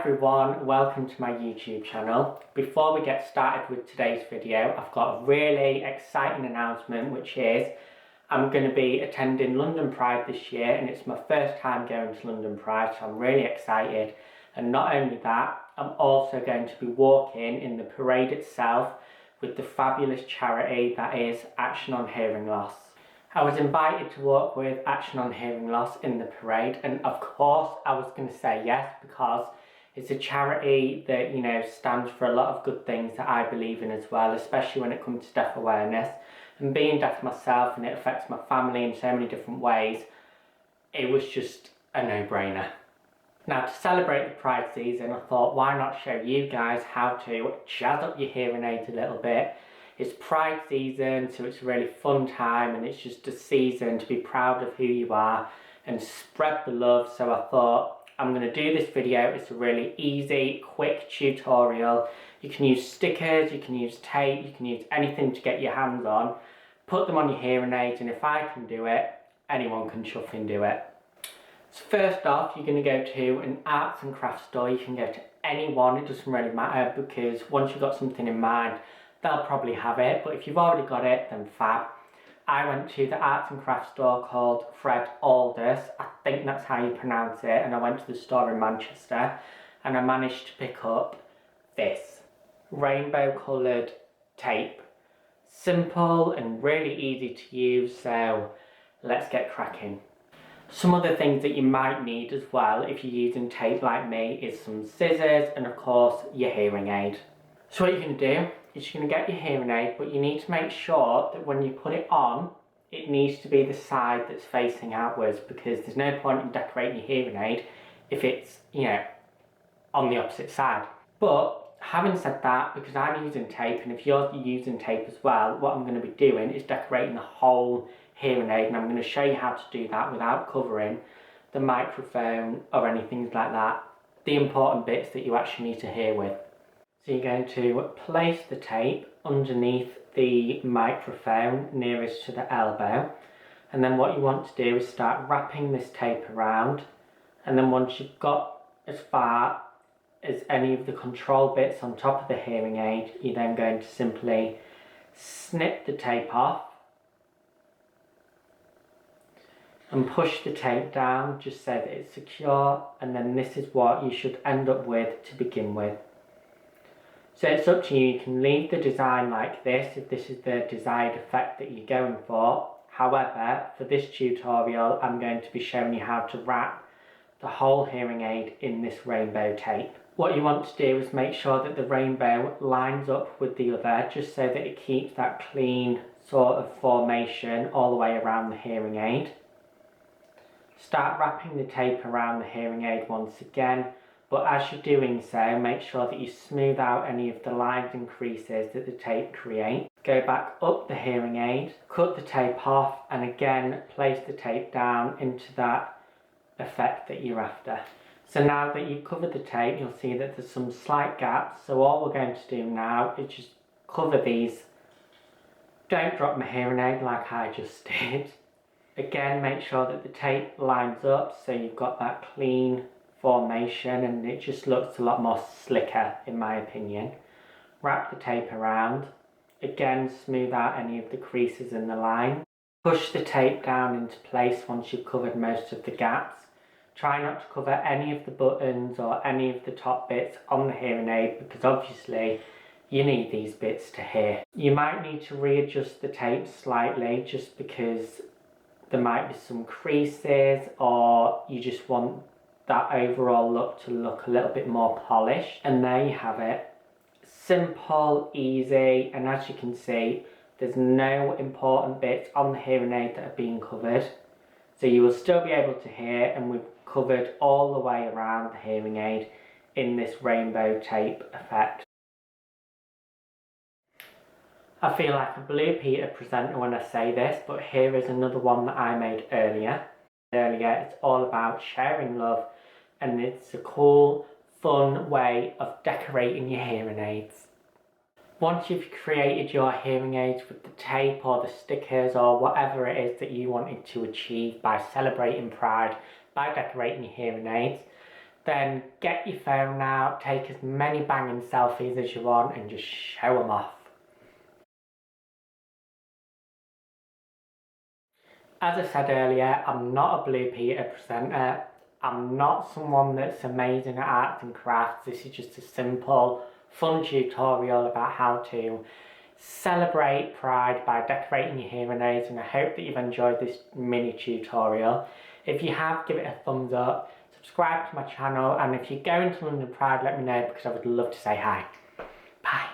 everyone, welcome to my YouTube channel. Before we get started with today's video, I've got a really exciting announcement, which is I'm going to be attending London Pride this year, and it's my first time going to London Pride, so I'm really excited. And not only that, I'm also going to be walking in the parade itself with the fabulous charity that is Action on Hearing Loss. I was invited to walk with Action on Hearing Loss in the parade, and of course I was going to say yes, because it's a charity that, you know, stands for a lot of good things that I believe in as well, especially when it comes to deaf awareness. And being deaf myself, and it affects my family in so many different ways, it was just a no-brainer. Now, to celebrate the Pride season, I thought, why not show you guys how to jazz up your hearing aids a little bit. It's Pride season, so it's a really fun time, and it's just a season to be proud of who you are and spread the love. So I thought, I'm going to do this video. It's a really easy, quick tutorial. You can use stickers, you can use tape, you can use anything to get your hands on. Put them on your hearing aids, and if I can do it, anyone can chuffing do it. So first off, you're going to go to an arts and crafts store. You can go to anyone, it doesn't really matter, because once you've got something in mind, they'll probably have it, but if you've already got it, then fab. I went to the arts and crafts store called ALDOUS, I think that's how you pronounce it, and I went to the store in Manchester, and I managed to pick up this rainbow coloured tape. Simple and really easy to use, so let's get cracking. Some other things that you might need as well if you're using tape like me is some scissors and of course your hearing aid. So what you're going to do is you're going to get your hearing aid, but you need to make sure that when you put it on, it needs to be the side that's facing outwards, because there's no point in decorating your hearing aid if it's, you know, on the opposite side. But having said that, because I'm using tape, and if you're using tape as well, what I'm going to be doing is decorating the whole hearing aid, and I'm going to show you how to do that without covering the microphone or anything like that, the important bits that you actually need to hear with. So you're going to place the tape underneath the microphone nearest to the elbow, and then what you want to do is start wrapping this tape around, and then once you've got as far as any of the control bits on top of the hearing aid, you're then going to simply snip the tape off and push the tape down just so that it's secure, and then this is what you should end up with to begin with. So it's up to you, you can leave the design like this if this is the desired effect that you're going for. However, for this tutorial I'm going to be showing you how to wrap the whole hearing aid in this rainbow tape. What you want to do is make sure that the rainbow lines up with the other, just so that it keeps that clean sort of formation all the way around the hearing aid. Start wrapping the tape around the hearing aid once again, but as you're doing so, make sure that you smooth out any of the lines and creases that the tape creates. Go back up the hearing aid, cut the tape off, and again place the tape down into that effect that you're after. So now that you've covered the tape, you'll see that there's some slight gaps, so all we're going to do now is just cover these. Don't drop my hearing aid like I just did. Again, make sure that the tape lines up so you've got that clean formation, and it just looks a lot more slicker in my opinion. Wrap the tape around. Again, smooth out any of the creases in the line. Push the tape down into place once you've covered most of the gaps. Try not to cover any of the buttons or any of the top bits on the hearing aid, because obviously you need these bits to hear. You might need to readjust the tape slightly just because there might be some creases, or you just want that overall look to look a little bit more polished. And there you have it. Simple, easy, and as you can see, there's no important bits on the hearing aid that are being covered. So you will still be able to hear, and we've covered all the way around the hearing aid in this rainbow tape effect. I feel like a Blue Peter presenter when I say this, but here is another one that I made earlier. It's all about sharing love, and it's a cool, fun way of decorating your hearing aids. Once you've created your hearing aids with the tape or the stickers or whatever it is that you wanted to achieve by celebrating Pride, by decorating your hearing aids, then get your phone out, take as many banging selfies as you want and just show them off. As I said earlier, I'm not a Blue Peter presenter. I'm not someone that's amazing at arts and crafts. This is just a simple, fun tutorial about how to celebrate Pride by decorating your hearing aids, and I hope that you've enjoyed this mini tutorial. If you have, give it a thumbs up, subscribe to my channel, and if you're going to London Pride, let me know because I would love to say hi. Bye.